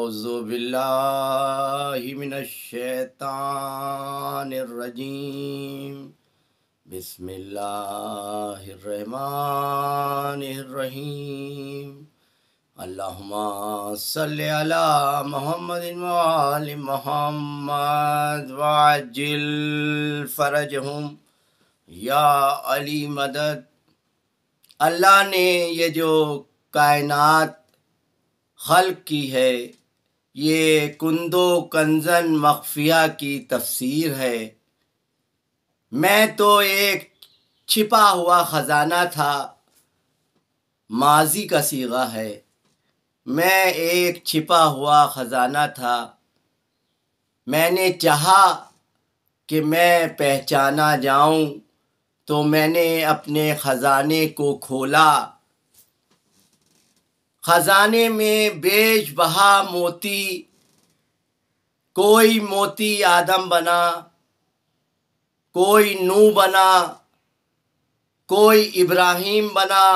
أعوذ بالله من الشيطان الرجيم بسم الله الرحمن الرحيم اللهم صل على محمد وآل محمد وعجل فرجهم یا علی مدد۔ اللہ نے یہ جو کائنات خلق کی ہے یہ کنز و کنزن مخفیہ کی تفسیر ہے۔ میں تو ایک چھپا ہوا خزانہ تھا، ماضی کا صیغہ ہے۔ میں ایک چھپا ہوا خزانہ تھا، میں نے چاہا کہ میں پہچانا جاؤں تو میں نے اپنے خزانے کو کھولا۔ خزانے میں بیش بہا موتی، کوئی موتی آدم بنا، کوئی نوح بنا، کوئی ابراہیم بنا،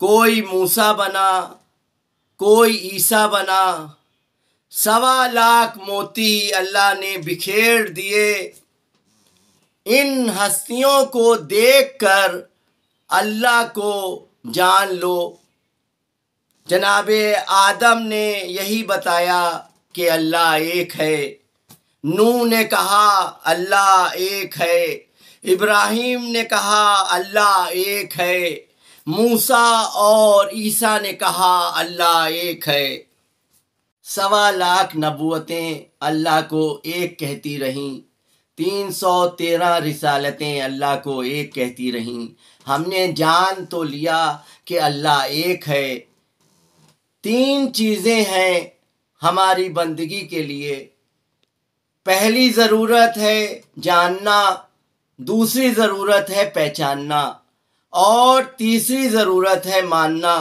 کوئی موسیٰ بنا، کوئی عیسیٰ بنا۔ 1.25 لاکھ موتی اللہ نے بکھیر دیے۔ ان ہستیوں کو دیکھ کر اللہ کو جان لو۔ جناب آدم نے یہی بتایا کہ اللہ ایک ہے، نوح نے کہا اللہ ایک ہے، ابراہیم نے کہا اللہ ایک ہے، موسیٰ اور عیسیٰ نے کہا اللہ ایک ہے۔ 1.25 لاکھ نبوتیں اللہ کو ایک کہتی رہیں، 313 رسالتیں اللہ کو ایک کہتی رہیں۔ ہم نے جان تو لیا کہ اللہ ایک ہے۔ 3 چیزیں ہیں ہماری بندگی کے لیے۔ پہلی ضرورت ہے جاننا، دوسری ضرورت ہے پہچاننا، اور تیسری ضرورت ہے ماننا۔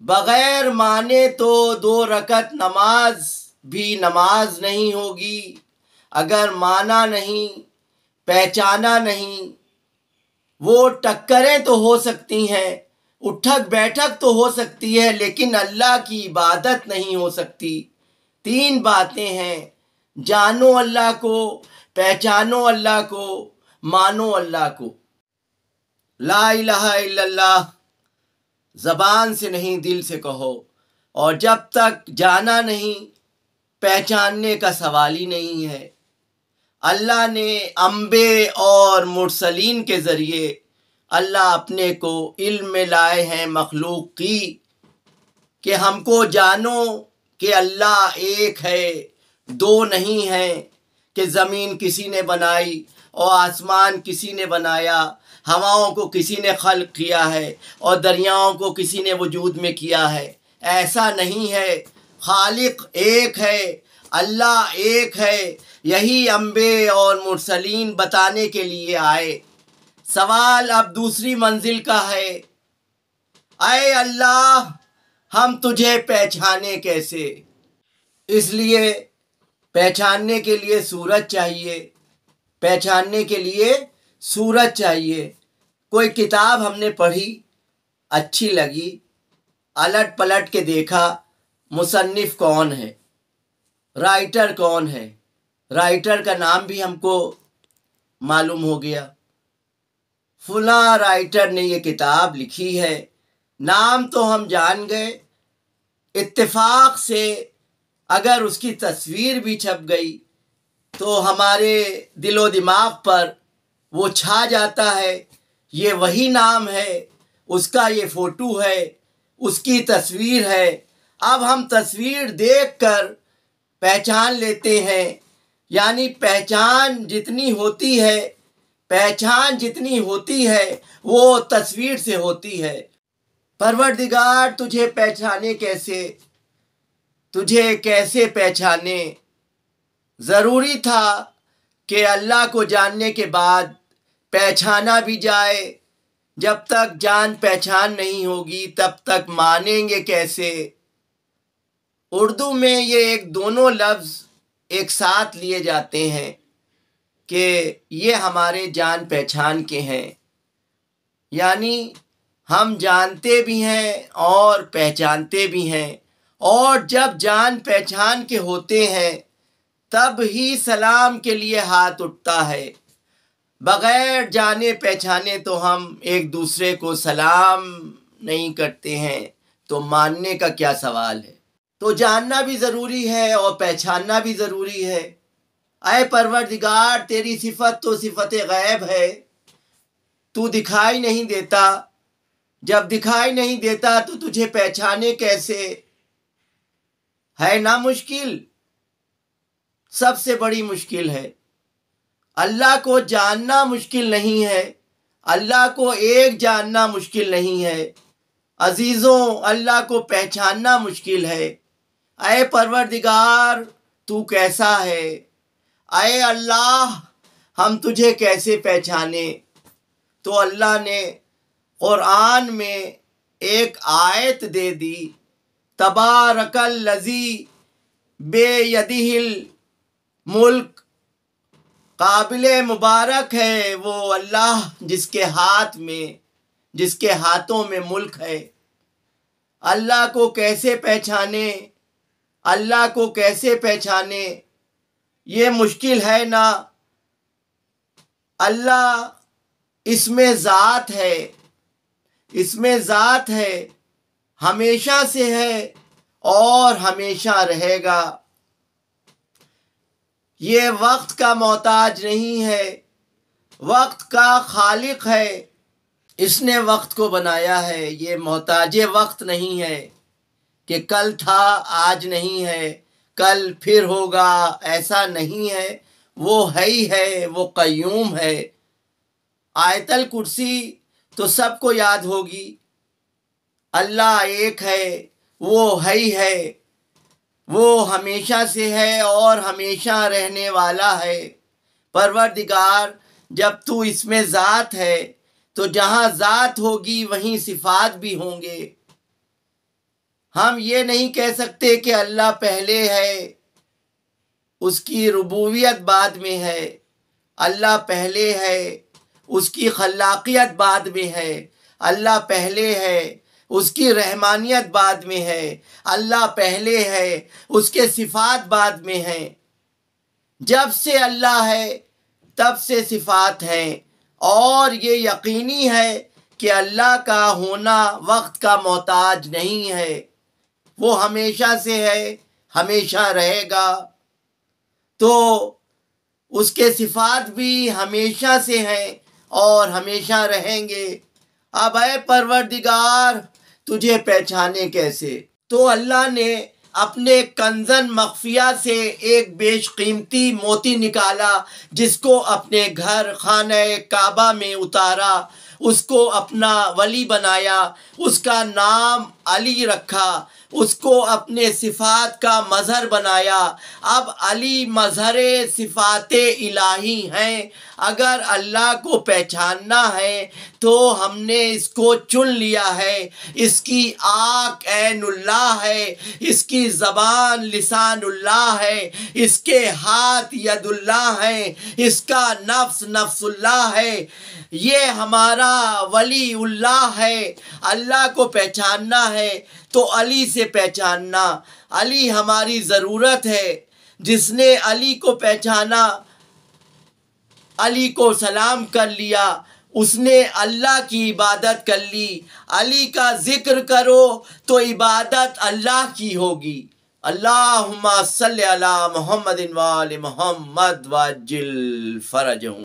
بغیر مانے تو 2 رکعت نماز بھی نماز نہیں ہوگی۔ اگر مانا نہیں، پہچانا نہیں، وہ ٹکریں تو ہو سکتی ہیں، اٹھک بیٹھک تو ہو سکتی ہے، لیکن اللہ کی عبادت نہیں ہو سکتی۔ 3 باتیں ہیں، جانو اللہ کو، پہچانو اللہ کو، مانو اللہ کو۔ لا الہ الا اللہ زبان سے نہیں دل سے کہو، اور جب تک جانا نہیں پہچاننے کا سوال ہی نہیں ہے۔ اللہ نے انبیاء اور مرسلین کے ذریعے اللہ اپنے کو علم میں لائے ہیں مخلوق کی کہ ہم کو جانو کہ اللہ ایک ہے، 2 نہیں ہیں، کہ زمین کسی نے بنائی اور آسمان کسی نے بنایا، ہواؤں کو کسی نے خلق کیا ہے اور دریاؤں کو کسی نے وجود میں کیا ہے۔ ایسا نہیں ہے، خالق ایک ہے، اللہ ایک ہے۔ یہی انبیاء اور مرسلین بتانے کے لیے آئے۔ سوال اب دوسری منزل کا ہے، اے اللہ ہم تجھے پہچانے کیسے؟ اس لیے پہچاننے کے لیے سورج چاہیے، پہچاننے کے لیے سورج چاہیے۔ کوئی کتاب ہم نے پڑھی، اچھی لگی، الٹ پلٹ کے دیکھا مصنف کون ہے، رائٹر کون ہے، رائٹر کا نام بھی ہم کو معلوم ہو گیا، فلاں رائٹر نے یہ کتاب لکھی ہے، نام تو ہم جان گئے۔ اتفاق سے اگر اس کی تصویر بھی چھپ گئی تو ہمارے دل و دماغ پر وہ چھا جاتا ہے، یہ وہی نام ہے، اس کا یہ فوٹو ہے، اس کی تصویر ہے۔ اب ہم تصویر دیکھ کر پہچان لیتے ہیں، یعنی پہچان جتنی ہوتی ہے وہ تصویر سے ہوتی ہے۔ پروردگار تجھے پہچانے کیسے؟ تجھے کیسے پہچانے؟ ضروری تھا کہ اللہ کو جاننے کے بعد پہچانا بھی جائے۔ جب تک جان پہچان نہیں ہوگی تب تک مانیں گے کیسے؟ اردو میں یہ دونوں لفظ ایک ساتھ لیے جاتے ہیں کہ یہ ہمارے جان پہچان کے ہیں، یعنی ہم جانتے بھی ہیں اور پہچانتے بھی ہیں، اور جب جان پہچان کے ہوتے ہیں تب ہی سلام کے لیے ہاتھ اٹھتا ہے۔ بغیر جانے پہچانے تو ہم ایک دوسرے کو سلام نہیں کرتے ہیں، تو ماننے کا کیا سوال ہے؟ تو جاننا بھی ضروری ہے اور پہچاننا بھی ضروری ہے۔ اے پروردگار، تیری صفت تو صفت غیب ہے، تو دکھائی نہیں دیتا۔ جب دکھائی نہیں دیتا تو تجھے پہچانے کیسے؟ ہے نا مشکل، سب سے بڑی مشکل ہے۔ اللہ کو جاننا مشکل نہیں ہے، اللہ کو ایک جاننا مشکل نہیں ہے، عزیزوں اللہ کو پہچاننا مشکل ہے۔ اے پروردگار تو کیسا ہے؟ اے اللہ ہم تجھے کیسے پہچانے؟ تو اللہ نے قرآن میں ایک آیت دے دی، تبارک الذی بیدہ الملک، قابل مبارک ہے وہ اللہ جس کے ہاتھوں میں ملک ہے۔ اللہ کو کیسے پہچانے؟ اللہ کو کیسے پہچانے؟ یہ مشکل ہے نا۔ اللہ اس میں ذات ہے، اس میں ذات ہے، ہمیشہ سے ہے اور ہمیشہ رہے گا۔ یہ وقت کا محتاج نہیں ہے، وقت کا خالق ہے، اس نے وقت کو بنایا ہے۔ یہ محتاج وقت نہیں ہے کہ کل تھا آج نہیں ہے، کل پھر ہوگا، ایسا نہیں ہے۔ وہ ہے ہی ہے، وہ قیوم ہے۔ آیت الکرسی تو سب کو یاد ہوگی، اللہ ایک ہے، وہ ہے ہی ہے، وہ ہمیشہ سے ہے اور ہمیشہ رہنے والا ہے۔ پروردگار جب تو اس میں ذات ہے تو جہاں ذات ہوگی وہیں صفات بھی ہوں گے۔ ہم یہ نہیں کہہ سکتے کہ اللہ پہلے ہے، اس کی ربوبیت بعد میں ہے۔ اللہ پہلے ہے، اس کی خلاقیت بعد میں ہے۔ اللہ پہلے ہے، اس کی رحمانیت بعد میں ہے۔ اللہ پہلے ہے، اس کے صفات بعد میں ہیں۔ جب سے اللہ ہے تب سے صفات ہیں، اور یہ یقینی ہے کہ اللہ کا ہونا وقت کا محتاج نہیں ہے، وہ ہمیشہ سے ہے، ہمیشہ رہے گا۔ تو اس کے صفات بھی ہمیشہ سے ہیں اور ہمیشہ رہیں گے۔ اب اے پروردگار تجھے پہچانے کیسے؟ تو اللہ نے اپنے کنزن مخفیہ سے ایک بیش قیمتی موتی نکالا، جس کو اپنے گھر خانہ کعبہ میں اتارا، اس کو اپنا ولی بنایا، اس کا نام علی رکھا، اس کو اپنے صفات کا مظہر بنایا۔ اب علی مظہر صفات الہی ہیں۔ اگر اللہ کو پہچاننا ہے تو ہم نے اس کو چن لیا ہے۔ اس کی آنکھ عین اللہ ہے، اس کی زبان لسان اللہ ہے، اس کے ہاتھ ید اللہ ہے، اس کا نفس نفس اللہ ہے۔ یہ ہمارا ولی اللہ ہے۔ اللہ کو پہچاننا ہے تو علی سے پہچاننا۔ علی ہماری ضرورت ہے۔ جس نے علی کو پہچانا، علی کو سلام کر لیا، اس نے اللہ کی عبادت کر لی۔ علی کا ذکر کرو تو عبادت اللہ کی ہوگی۔ اللہم صلی علی محمد و آل محمد وعجل فرجہم۔